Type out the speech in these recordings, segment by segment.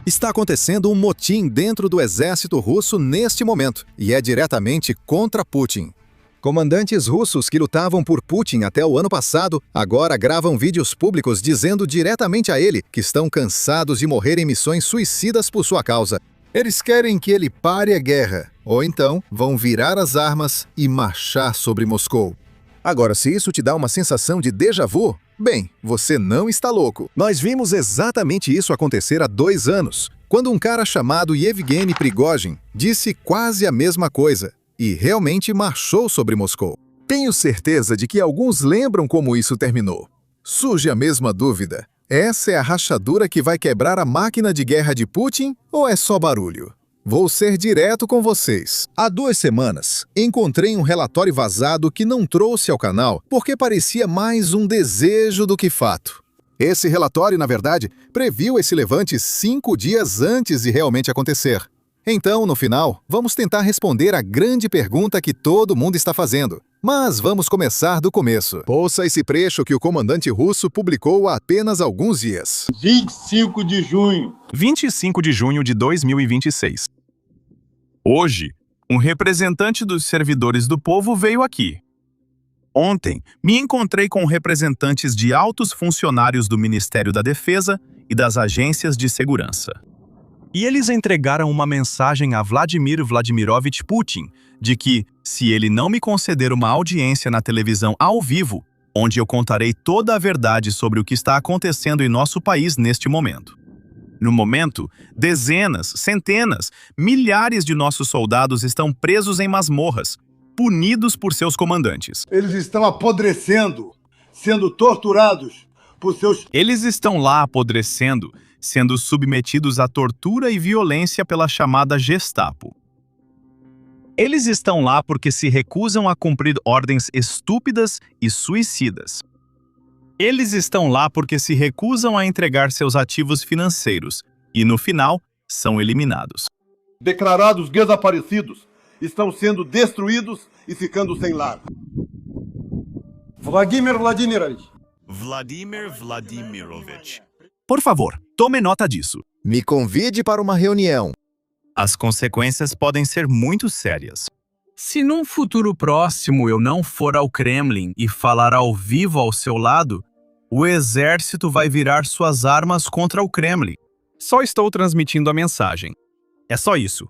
Está acontecendo um motim dentro do exército russo neste momento, e é diretamente contra Putin. Comandantes russos que lutavam por Putin até o ano passado, agora gravam vídeos públicos dizendo diretamente a ele que estão cansados de morrer em missões suicidas por sua causa. Eles querem que ele pare a guerra, ou então vão virar as armas e marchar sobre Moscou. Agora, se isso te dá uma sensação de déjà vu, bem, você não está louco. Nós vimos exatamente isso acontecer há 2 anos, quando um cara chamado Yevgeny Prigozhin disse quase a mesma coisa e realmente marchou sobre Moscou. Tenho certeza de que alguns lembram como isso terminou. Surge a mesma dúvida. Essa é a rachadura que vai quebrar a máquina de guerra de Putin ou é só barulho? Vou ser direto com vocês. Há 2 semanas, encontrei um relatório vazado que não trouxe ao canal porque parecia mais um desejo do que fato. Esse relatório, na verdade, previu esse levante 5 dias antes de realmente acontecer. Então, no final, vamos tentar responder a grande pergunta que todo mundo está fazendo. Mas vamos começar do começo. Ouça esse trecho que o comandante russo publicou há apenas alguns dias. 25 de junho. 25 de junho de 2026. Hoje, um representante dos servidores do povo veio aqui. Ontem, me encontrei com representantes de altos funcionários do Ministério da Defesa e das agências de segurança. E eles entregaram uma mensagem a Vladimir Vladimirovich Putin de que, se ele não me conceder uma audiência na televisão ao vivo, onde eu contarei toda a verdade sobre o que está acontecendo em nosso país neste momento. No momento, dezenas, centenas, milhares de nossos soldados estão presos em masmorras, punidos por seus comandantes. Eles estão apodrecendo, sendo torturados por seus... Eles estão lá apodrecendo, sendo submetidos à tortura e violência pela chamada Gestapo. Eles estão lá porque se recusam a cumprir ordens estúpidas e suicidas. Eles estão lá porque se recusam a entregar seus ativos financeiros e, no final, são eliminados. Declarados desaparecidos estão sendo destruídos e ficando sem lar. Vladimir Vladimirovich. Vladimir Vladimirovich. Por favor, tome nota disso. Me convide para uma reunião. As consequências podem ser muito sérias. Se num futuro próximo eu não for ao Kremlin e falar ao vivo ao seu lado, o exército vai virar suas armas contra o Kremlin. Só estou transmitindo a mensagem. É só isso.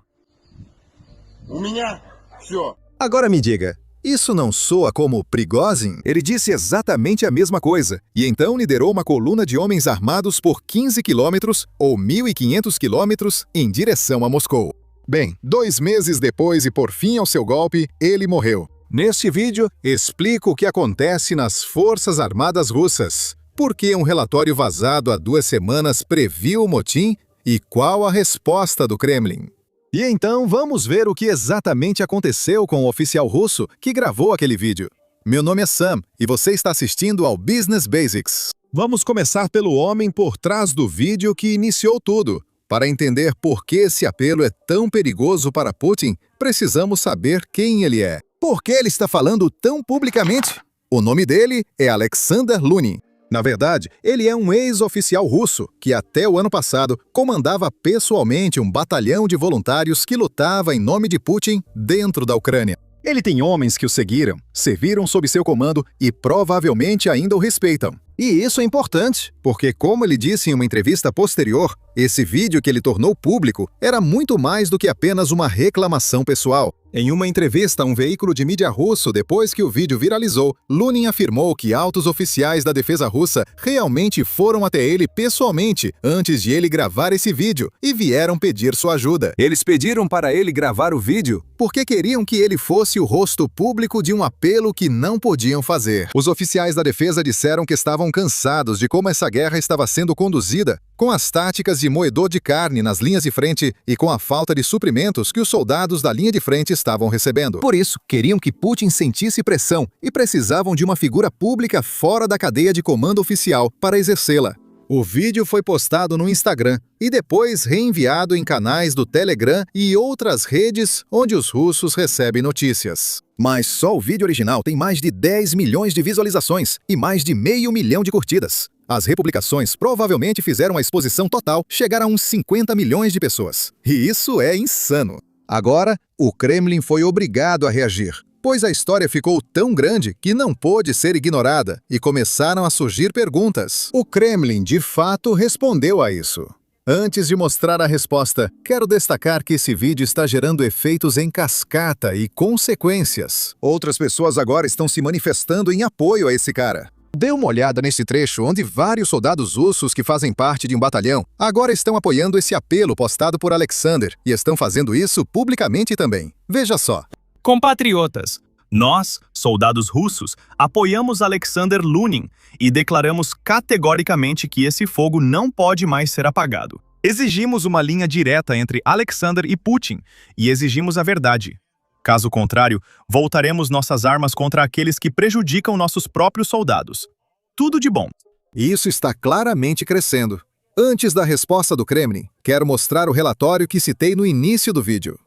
Agora me diga, isso não soa como Prigozhin? Ele disse exatamente a mesma coisa, e então liderou uma coluna de homens armados por 15 quilômetros ou 1.500 quilômetros em direção a Moscou. Bem, 2 meses depois e por fim ao seu golpe, ele morreu. Neste vídeo, explico o que acontece nas Forças Armadas Russas, por que um relatório vazado há 2 semanas previu o motim e qual a resposta do Kremlin. E então vamos ver o que exatamente aconteceu com o oficial russo que gravou aquele vídeo. Meu nome é Sam e você está assistindo ao Business Basics. Vamos começar pelo homem por trás do vídeo que iniciou tudo. Para entender por que esse apelo é tão perigoso para Putin, precisamos saber quem ele é. Por que ele está falando tão publicamente? O nome dele é Alexander Lunin. Na verdade, ele é um ex-oficial russo que até o ano passado comandava pessoalmente um batalhão de voluntários que lutava em nome de Putin dentro da Ucrânia. Ele tem homens que o seguiram, serviram sob seu comando e provavelmente ainda o respeitam. E isso é importante, porque como ele disse em uma entrevista posterior, esse vídeo que ele tornou público era muito mais do que apenas uma reclamação pessoal. Em uma entrevista a um veículo de mídia russo depois que o vídeo viralizou, Lunin afirmou que altos oficiais da defesa russa realmente foram até ele pessoalmente antes de ele gravar esse vídeo e vieram pedir sua ajuda. Eles pediram para ele gravar o vídeo porque queriam que ele fosse o rosto público de um apelo que não podiam fazer. Os oficiais da defesa disseram que estavam cansados de como essa guerra estava sendo conduzida, com as táticas de moedor de carne nas linhas de frente e com a falta de suprimentos que os soldados da linha de frente estavam recebendo. Por isso, queriam que Putin sentisse pressão e precisavam de uma figura pública fora da cadeia de comando oficial para exercê-la. O vídeo foi postado no Instagram e depois reenviado em canais do Telegram e outras redes onde os russos recebem notícias. Mas só o vídeo original tem mais de 10 milhões de visualizações e mais de 500 mil de curtidas. As republicações provavelmente fizeram a exposição total chegar a uns 50 milhões de pessoas. E isso é insano. Agora, o Kremlin foi obrigado a reagir, pois a história ficou tão grande que não pôde ser ignorada e começaram a surgir perguntas. O Kremlin, de fato, respondeu a isso. Antes de mostrar a resposta, quero destacar que esse vídeo está gerando efeitos em cascata e consequências. Outras pessoas agora estão se manifestando em apoio a esse cara. Dê uma olhada nesse trecho onde vários soldados russos que fazem parte de um batalhão agora estão apoiando esse apelo postado por Alexander e estão fazendo isso publicamente também. Veja só. Compatriotas, nós, soldados russos, apoiamos Alexander Lunin e declaramos categoricamente que esse fogo não pode mais ser apagado. Exigimos uma linha direta entre Alexander e Putin e exigimos a verdade. Caso contrário, voltaremos nossas armas contra aqueles que prejudicam nossos próprios soldados. Tudo de bom. Isso está claramente crescendo. Antes da resposta do Kremlin, quero mostrar o relatório que citei no início do vídeo.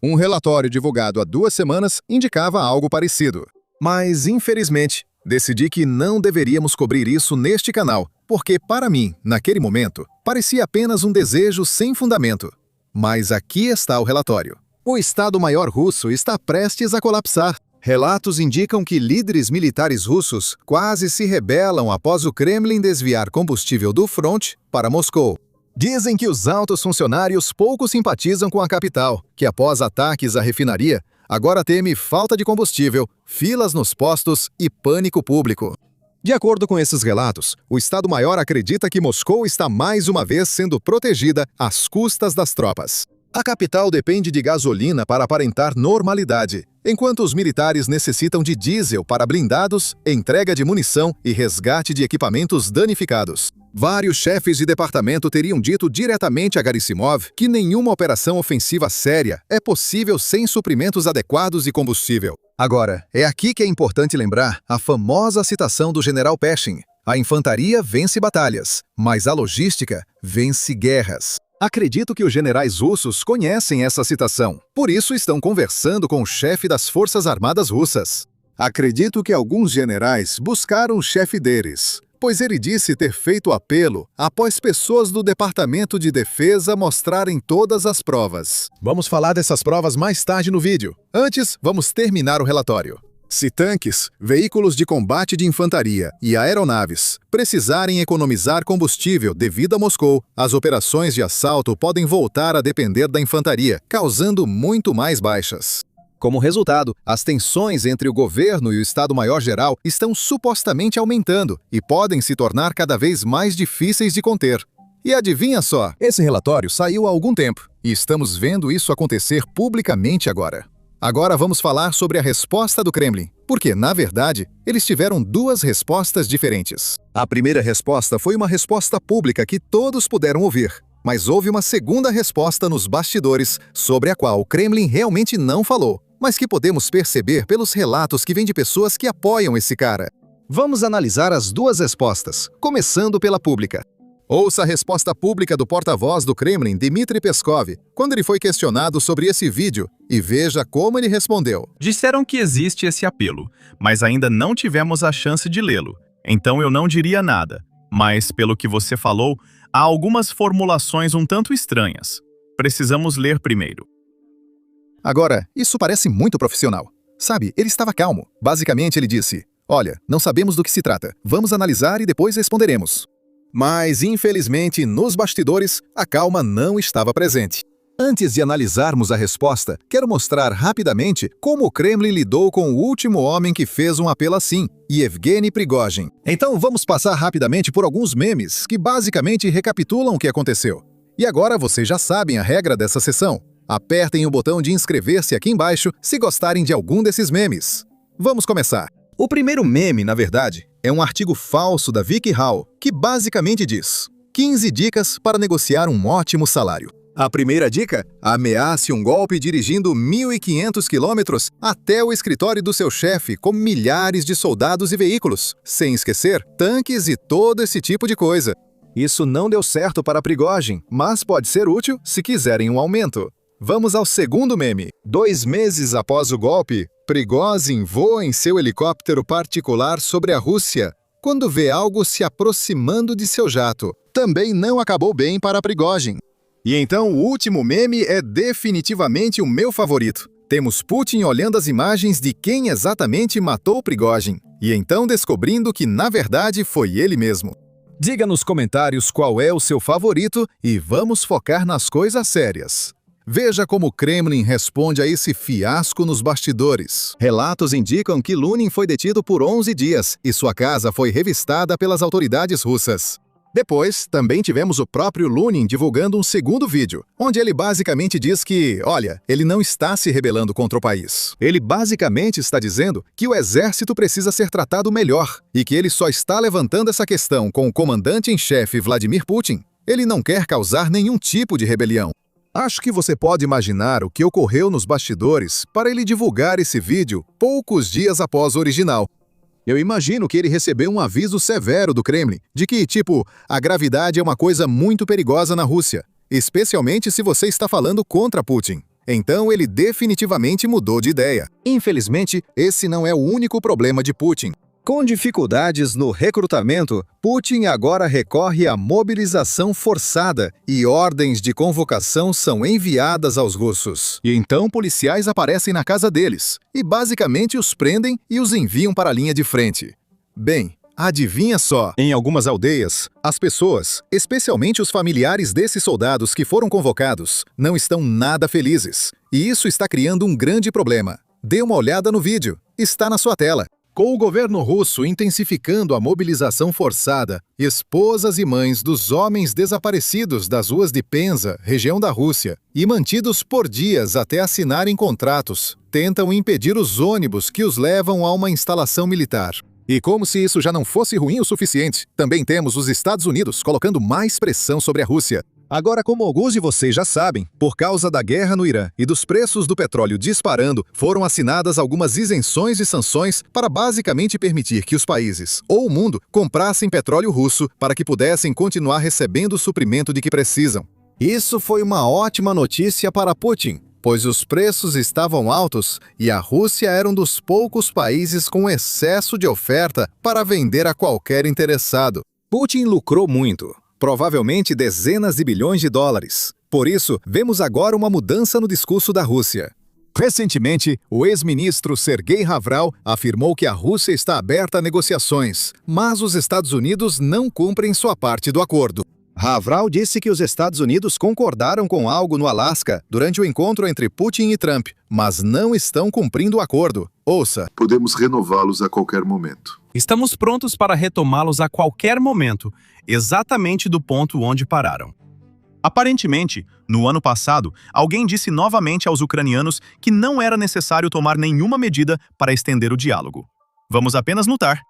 Um relatório divulgado há 2 semanas indicava algo parecido. Mas, infelizmente, decidi que não deveríamos cobrir isso neste canal, porque, para mim, naquele momento, parecia apenas um desejo sem fundamento. Mas aqui está o relatório. O Estado-Maior russo está prestes a colapsar. Relatos indicam que líderes militares russos quase se rebelam após o Kremlin desviar combustível do fronte para Moscou. Dizem que os altos funcionários pouco simpatizam com a capital, que após ataques à refinaria, agora teme falta de combustível, filas nos postos e pânico público. De acordo com esses relatos, o Estado-Maior acredita que Moscou está mais uma vez sendo protegida às custas das tropas. A capital depende de gasolina para aparentar normalidade, enquanto os militares necessitam de diesel para blindados, entrega de munição e resgate de equipamentos danificados. Vários chefes de departamento teriam dito diretamente a Gerasimov que nenhuma operação ofensiva séria é possível sem suprimentos adequados e combustível. Agora, é aqui que é importante lembrar a famosa citação do general Peshin: a infantaria vence batalhas, mas a logística vence guerras. Acredito que os generais russos conhecem essa citação, por isso estão conversando com o chefe das Forças Armadas Russas. Acredito que alguns generais buscaram o chefe deles, pois ele disse ter feito o apelo após pessoas do Departamento de Defesa mostrarem todas as provas. Vamos falar dessas provas mais tarde no vídeo. Antes, vamos terminar o relatório. Se tanques, veículos de combate de infantaria e aeronaves precisarem economizar combustível devido a Moscou, as operações de assalto podem voltar a depender da infantaria, causando muito mais baixas. Como resultado, as tensões entre o governo e o Estado-Maior-Geral estão supostamente aumentando e podem se tornar cada vez mais difíceis de conter. E adivinha só, esse relatório saiu há algum tempo e estamos vendo isso acontecer publicamente agora. Agora vamos falar sobre a resposta do Kremlin, porque, na verdade, eles tiveram 2 respostas diferentes. A primeira resposta foi uma resposta pública que todos puderam ouvir, mas houve uma segunda resposta nos bastidores, sobre a qual o Kremlin realmente não falou, mas que podemos perceber pelos relatos que vêm de pessoas que apoiam esse cara. Vamos analisar as 2 respostas, começando pela pública. Ouça a resposta pública do porta-voz do Kremlin, Dmitry Peskov, quando ele foi questionado sobre esse vídeo, e veja como ele respondeu. Disseram que existe esse apelo, mas ainda não tivemos a chance de lê-lo. Então eu não diria nada, mas pelo que você falou, há algumas formulações um tanto estranhas. Precisamos ler primeiro. Agora, isso parece muito profissional. Sabe, ele estava calmo. Basicamente ele disse: olha, não sabemos do que se trata, vamos analisar e depois responderemos. Mas, infelizmente, nos bastidores, a calma não estava presente. Antes de analisarmos a resposta, quero mostrar rapidamente como o Kremlin lidou com o último homem que fez um apelo assim, Yevgeny Prigozhin. Então vamos passar rapidamente por alguns memes que basicamente recapitulam o que aconteceu. E agora vocês já sabem a regra dessa sessão. Apertem o botão de inscrever-se aqui embaixo se gostarem de algum desses memes. Vamos começar. O primeiro meme, na verdade, é um artigo falso da Vicky Hall, que basicamente diz: 15 dicas para negociar um ótimo salário. A primeira dica: ameace um golpe dirigindo 1.500 quilômetros até o escritório do seu chefe com milhares de soldados e veículos, sem esquecer tanques e todo esse tipo de coisa. Isso não deu certo para Prigozhin, mas pode ser útil se quiserem um aumento. Vamos ao segundo meme. 2 meses após o golpe, Prigozhin voa em seu helicóptero particular sobre a Rússia quando vê algo se aproximando de seu jato. Também não acabou bem para Prigozhin. E então o último meme é definitivamente o meu favorito. Temos Putin olhando as imagens de quem exatamente matou Prigozhin, e então descobrindo que na verdade foi ele mesmo. Diga nos comentários qual é o seu favorito e vamos focar nas coisas sérias. Veja como o Kremlin responde a esse fiasco nos bastidores. Relatos indicam que Lunin foi detido por 11 dias e sua casa foi revistada pelas autoridades russas. Depois, também tivemos o próprio Lunin divulgando um segundo vídeo, onde ele basicamente diz que, olha, ele não está se rebelando contra o país. Ele basicamente está dizendo que o exército precisa ser tratado melhor e que ele só está levantando essa questão com o comandante-em-chefe Vladimir Putin. Ele não quer causar nenhum tipo de rebelião. Acho que você pode imaginar o que ocorreu nos bastidores para ele divulgar esse vídeo poucos dias após o original. Eu imagino que ele recebeu um aviso severo do Kremlin, de que, a gravidade é uma coisa muito perigosa na Rússia, especialmente se você está falando contra Putin. Então ele definitivamente mudou de ideia. Infelizmente, esse não é o único problema de Putin. Com dificuldades no recrutamento, Putin agora recorre à mobilização forçada e ordens de convocação são enviadas aos russos. E então policiais aparecem na casa deles e basicamente os prendem e os enviam para a linha de frente. Bem, adivinha só, em algumas aldeias, as pessoas, especialmente os familiares desses soldados que foram convocados, não estão nada felizes. E isso está criando um grande problema. Dê uma olhada no vídeo, está na sua tela. Com o governo russo intensificando a mobilização forçada, esposas e mães dos homens desaparecidos das ruas de Penza, região da Rússia, e mantidos por dias até assinarem contratos, tentam impedir os ônibus que os levam a uma instalação militar. E como se isso já não fosse ruim o suficiente, também temos os Estados Unidos colocando mais pressão sobre a Rússia. Agora, como alguns de vocês já sabem, por causa da guerra no Irã e dos preços do petróleo disparando, foram assinadas algumas isenções e sanções para basicamente permitir que os países, ou o mundo, comprassem petróleo russo para que pudessem continuar recebendo o suprimento de que precisam. Isso foi uma ótima notícia para Putin, pois os preços estavam altos e a Rússia era um dos poucos países com excesso de oferta para vender a qualquer interessado. Putin lucrou muito. Provavelmente dezenas de bilhões de dólares. Por isso, vemos agora uma mudança no discurso da Rússia. Recentemente, o ex-ministro Sergei Lavrov afirmou que a Rússia está aberta a negociações, mas os Estados Unidos não cumprem sua parte do acordo. Lavrov disse que os Estados Unidos concordaram com algo no Alasca durante o encontro entre Putin e Trump, mas não estão cumprindo o acordo. Ouça. Podemos renová-los a qualquer momento. Estamos prontos para retomá-los a qualquer momento, exatamente do ponto onde pararam. Aparentemente, no ano passado, alguém disse novamente aos ucranianos que não era necessário tomar nenhuma medida para estender o diálogo. Vamos apenas lutar.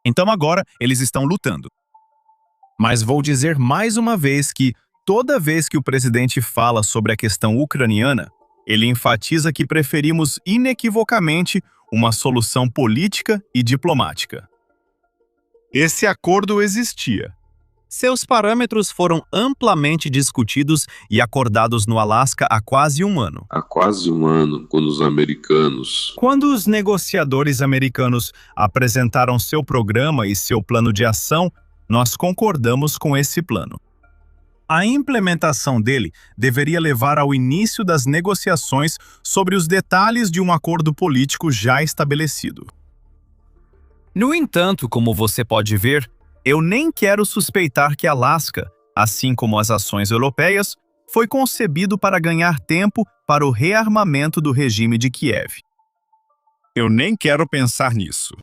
Então agora eles estão lutando. Mas vou dizer mais uma vez que, toda vez que o presidente fala sobre a questão ucraniana, ele enfatiza que preferimos inequivocamente uma solução política e diplomática. Esse acordo existia. Seus parâmetros foram amplamente discutidos e acordados no Alasca há quase um ano. Há quase um ano, quando os americanos... Quando os negociadores americanos apresentaram seu programa e seu plano de ação, nós concordamos com esse plano. A implementação dele deveria levar ao início das negociações sobre os detalhes de um acordo político já estabelecido. No entanto, como você pode ver, eu nem quero suspeitar que Alasca, assim como as ações europeias, foi concebido para ganhar tempo para o rearmamento do regime de Kiev. Eu nem quero pensar nisso.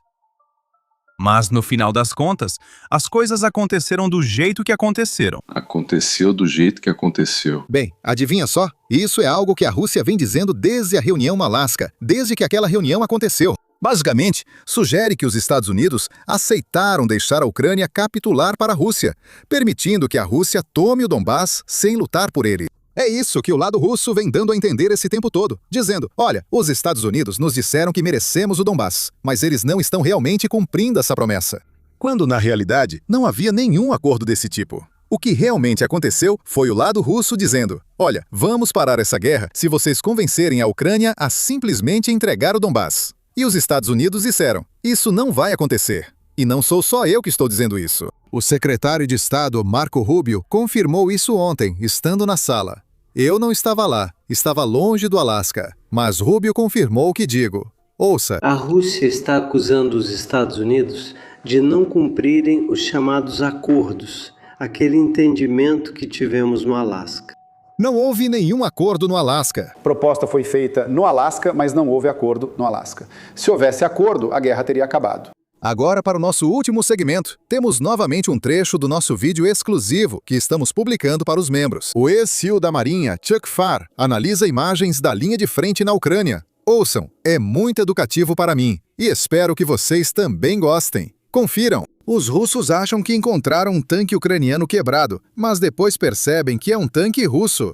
Mas, no final das contas, as coisas aconteceram do jeito que aconteceram. Aconteceu do jeito que aconteceu. Bem, adivinha só? Isso é algo que a Rússia vem dizendo desde a reunião no Alasca, desde que aquela reunião aconteceu. Basicamente, sugere que os Estados Unidos aceitaram deixar a Ucrânia capitular para a Rússia, permitindo que a Rússia tome o Donbás sem lutar por ele. É isso que o lado russo vem dando a entender esse tempo todo, dizendo, olha, os Estados Unidos nos disseram que merecemos o Donbás, mas eles não estão realmente cumprindo essa promessa. Quando, na realidade, não havia nenhum acordo desse tipo. O que realmente aconteceu foi o lado russo dizendo: olha, vamos parar essa guerra se vocês convencerem a Ucrânia a simplesmente entregar o Donbass. E os Estados Unidos disseram: isso não vai acontecer. E não sou só eu que estou dizendo isso. O secretário de Estado, Marco Rubio, confirmou isso ontem, estando na sala. Eu não estava lá, estava longe do Alasca, mas Rubio confirmou o que digo. Ouça. A Rússia está acusando os Estados Unidos de não cumprirem os chamados acordos, aquele entendimento que tivemos no Alasca. Não houve nenhum acordo no Alasca. A proposta foi feita no Alasca, mas não houve acordo no Alasca. Se houvesse acordo, a guerra teria acabado. Agora, para o nosso último segmento, temos novamente um trecho do nosso vídeo exclusivo que estamos publicando para os membros. O ex-SEAL da Marinha, Chuck Farr, analisa imagens da linha de frente na Ucrânia. Ouçam, é muito educativo para mim e espero que vocês também gostem. Confiram. Os russos acham que encontraram um tanque ucraniano quebrado, mas depois percebem que é um tanque russo.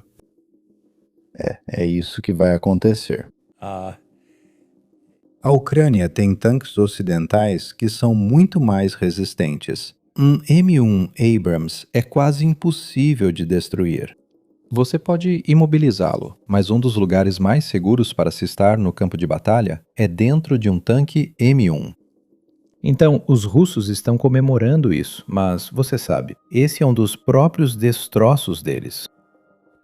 É isso que vai acontecer. A Ucrânia tem tanques ocidentais que são muito mais resistentes. Um M1 Abrams é quase impossível de destruir. Você pode imobilizá-lo, mas um dos lugares mais seguros para se estar no campo de batalha é dentro de um tanque M1. Então, os russos estão comemorando isso, mas você sabe, esse é um dos próprios destroços deles.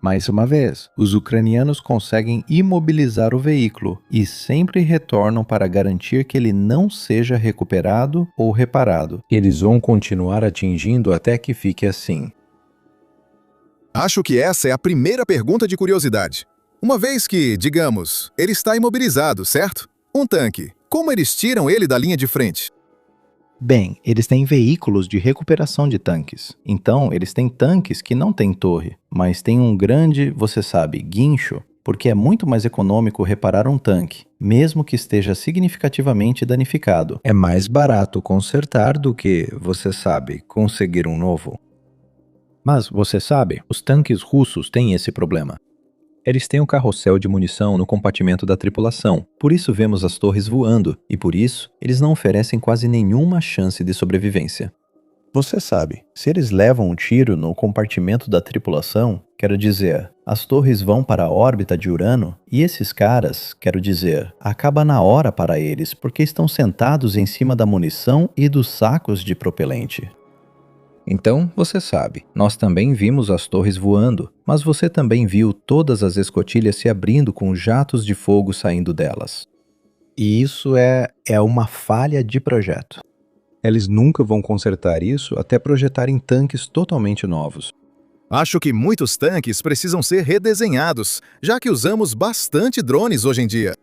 Mais uma vez, os ucranianos conseguem imobilizar o veículo e sempre retornam para garantir que ele não seja recuperado ou reparado. Eles vão continuar atingindo até que fique assim. Acho que essa é a primeira pergunta de curiosidade. Uma vez que, digamos, ele está imobilizado, certo? Um tanque, como eles tiram ele da linha de frente? Bem, eles têm veículos de recuperação de tanques. Então, eles têm tanques que não têm torre, mas têm um grande, você sabe, guincho, porque é muito mais econômico reparar um tanque, mesmo que esteja significativamente danificado. É mais barato consertar do que, você sabe, conseguir um novo. Mas, você sabe, os tanques russos têm esse problema. Eles têm um carrossel de munição no compartimento da tripulação, por isso vemos as torres voando, e por isso eles não oferecem quase nenhuma chance de sobrevivência. Você sabe, se eles levam um tiro no compartimento da tripulação, quero dizer, as torres vão para a órbita de Urano, e esses caras, quero dizer, acaba na hora para eles, porque estão sentados em cima da munição e dos sacos de propelente. Então, você sabe, nós também vimos as torres voando, mas você também viu todas as escotilhas se abrindo com jatos de fogo saindo delas. E isso é uma falha de projeto. Eles nunca vão consertar isso até projetarem tanques totalmente novos. Acho que muitos tanques precisam ser redesenhados, já que usamos bastante drones hoje em dia.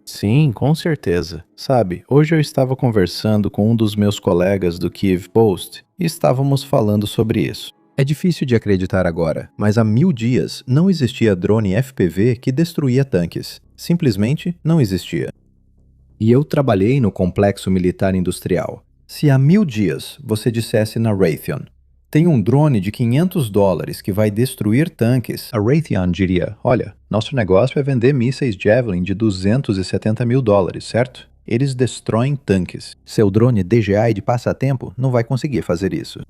Sim, com certeza. Sabe, hoje eu estava conversando com um dos meus colegas do Kiev Post e estávamos falando sobre isso. É difícil de acreditar agora, mas há 1000 dias não existia drone FPV que destruía tanques. Simplesmente não existia. E eu trabalhei no complexo militar industrial. Se há 1000 dias você dissesse na Raytheon, tem um drone de $500 que vai destruir tanques, a Raytheon diria, olha, nosso negócio é vender mísseis Javelin de $270 mil, certo? Eles destroem tanques. Seu drone DJI de passatempo não vai conseguir fazer isso.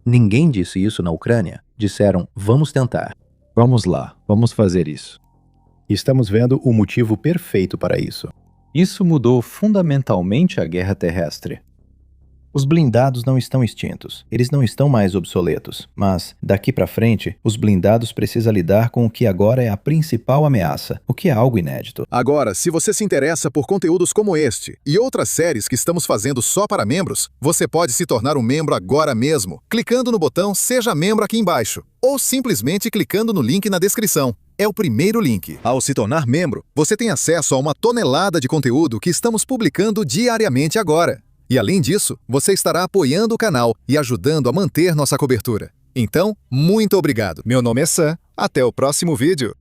Ninguém disse isso na Ucrânia. Disseram, vamos tentar. Vamos lá, vamos fazer isso. Estamos vendo o motivo perfeito para isso. Isso mudou fundamentalmente a guerra terrestre. Os blindados não estão extintos, eles não estão mais obsoletos, mas, daqui para frente, os blindados precisam lidar com o que agora é a principal ameaça, o que é algo inédito. Agora, se você se interessa por conteúdos como este e outras séries que estamos fazendo só para membros, você pode se tornar um membro agora mesmo, clicando no botão Seja Membro aqui embaixo, ou simplesmente clicando no link na descrição. É o primeiro link. Ao se tornar membro, você tem acesso a uma tonelada de conteúdo que estamos publicando diariamente agora. E além disso, você estará apoiando o canal e ajudando a manter nossa cobertura. Então, muito obrigado. Meu nome é Sam. Até o próximo vídeo.